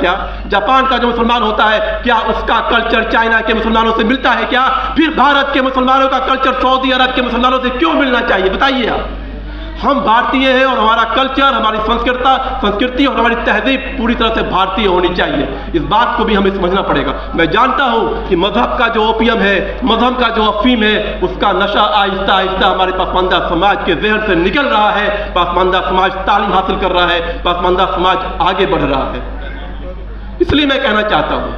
क्या? जापान का जो मुसलमान होता है क्या उसका कल्चर चाइना के मुसलमानों से मिलता है क्या? फिर भारत के मुसलमानों का कल्चर सऊदी अरब के मुसलमानों से क्यों मिलना चाहिए? बताइए आप। हम भारतीय हैं और हमारा कल्चर, हमारी संस्कृति और हमारी तहजीब पूरी तरह से भारतीय होनी चाहिए। इस बात को भी हमें समझना पड़ेगा। मैं जानता हूं कि मजहब का जो ओपियम है, मजहब का जो अफीम है, उसका नशा आहिस्ता आहिस्ता हमारे पसमानदा समाज के जहन से निकल रहा है। पसमानदा समाज तालीम हासिल कर रहा है, पसमानदा समाज आगे बढ़ रहा है। इसलिए मैं कहना चाहता हूं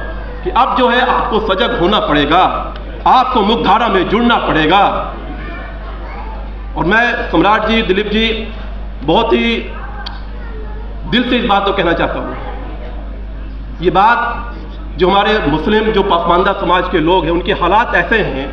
कि अब जो है आपको सजग होना पड़ेगा, आपको मुख्यधारा में जुड़ना पड़ेगा। और मैं सम्राट जी, दिलीप जी, बहुत ही दिल से इस बात को कहना चाहता हूँ। ये बात जो हमारे मुस्लिम जो पसमानदा समाज के लोग हैं, उनके हालात ऐसे हैं,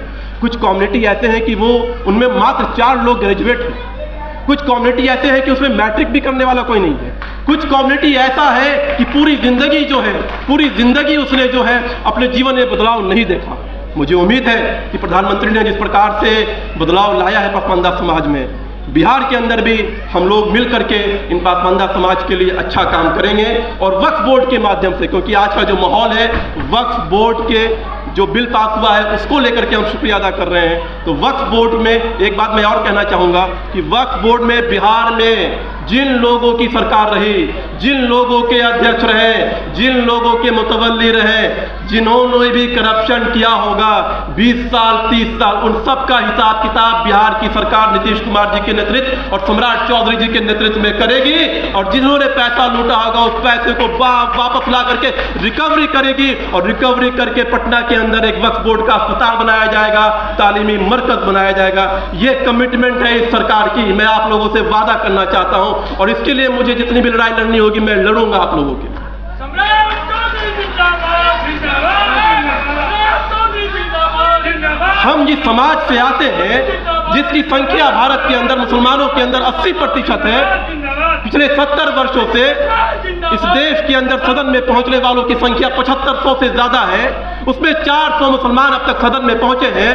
कुछ कम्युनिटी ऐसे हैं कि वो उनमें मात्र 4 लोग ग्रेजुएट हैं। कुछ कम्युनिटी ऐसे हैं कि उसमें मैट्रिक भी करने वाला कोई नहीं है। कुछ कम्युनिटी ऐसा है कि पूरी जिंदगी उसने जो है अपने जीवन में बदलाव नहीं देखा। मुझे उम्मीद है कि प्रधानमंत्री ने जिस प्रकार से बदलाव लाया है पसमानदा समाज में, बिहार के अंदर भी हम लोग मिल करके इन पसमानदा समाज के लिए अच्छा काम करेंगे। और वक्फ बोर्ड के माध्यम से, क्योंकि आज का जो माहौल है, वक्फ बोर्ड के जो बिल पास हुआ है उसको लेकर के हम शुक्रिया अदा कर रहे हैं। तो वक्फ बोर्ड में एक बात मैं और कहना चाहूँगा कि वक्फ बोर्ड में बिहार में जिन लोगों की सरकार रही, जिन लोगों के अध्यक्ष रहे, जिन लोगों के मुतवल्ली रहे, जिन्होंने भी करप्शन किया होगा 20 साल 30 साल, उन सब का हिसाब किताब बिहार की सरकार नीतीश कुमार जी के नेतृत्व और सम्राट चौधरी जी के नेतृत्व में करेगी। और जिन्होंने पैसा लूटा होगा उस पैसे को वापस ला करके रिकवरी करेगी। और रिकवरी करके पटना के अंदर एक वक्फ बोर्ड का अस्पताल बनाया जाएगा, तालीमी मरकज बनाया जाएगा। ये कमिटमेंट है इस सरकार की। मैं आप लोगों से वादा करना चाहता हूं और इसके लिए मुझे जितनी भी लड़ाई लड़नी होगी मैं लड़ूंगा आप लोगों के। हम जिस समाज से आते हैं, जिसकी संख्या भारत के अंदर मुसलमानों के अंदर 80% है, पिछले 70 वर्षों से इस देश के अंदर सदन में पहुंचने वालों की संख्या 7500 से ज्यादा है। उसमें 400 मुसलमान अब तक सदन में पहुंचे हैं।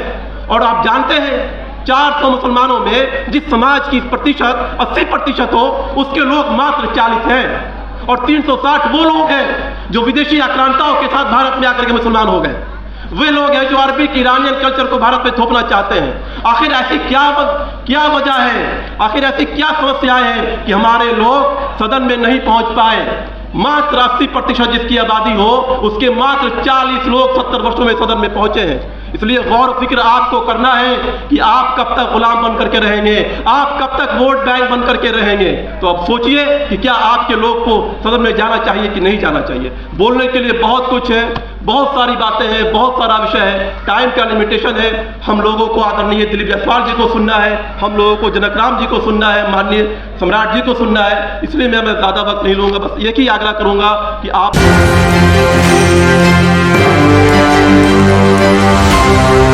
और आप जानते हैं 400 मुसलमानों में जिस समाज की प्रतिशत 80% हो, उसके लोग मात्र 40 हैं। और 360 वो लोग हैं जो विदेशी आक्रांताओं के साथ भारत में आकर के मुसलमान हो गए। वे लोग हैं जो अरबिक ईरानियन कल्चर को भारत में थोपना चाहते हैं। आखिर ऐसी क्या वजह है, आखिर ऐसी क्या समस्याएं हैं कि हमारे लोग सदन में नहीं पहुंच पाए? मात्र 80% जिसकी आबादी हो, उसके मात्र 40 लोग 70 वर्षों में सदन में पहुंचे हैं। इसलिए गौर फिक्र आपको करना है कि आप कब तक गुलाम बन करके रहेंगे, आप कब तक वोट बैंक बन करके रहेंगे। तो अब सोचिए कि क्या आपके लोग को सदन में जाना चाहिए कि नहीं जाना चाहिए। बोलने के लिए बहुत कुछ है, बहुत सारी बातें हैं, बहुत सारा विषय है, टाइम का लिमिटेशन है। हम लोगों को आदरणीय दिलीप जायसवाल जी को सुनना है, हम लोगों को जनकराम जी को सुनना है, माननीय सम्राट जी को सुनना है। इसलिए मैं ज़्यादा वक्त नहीं लूँगा, बस एक ही आग्रह करूँगा कि आप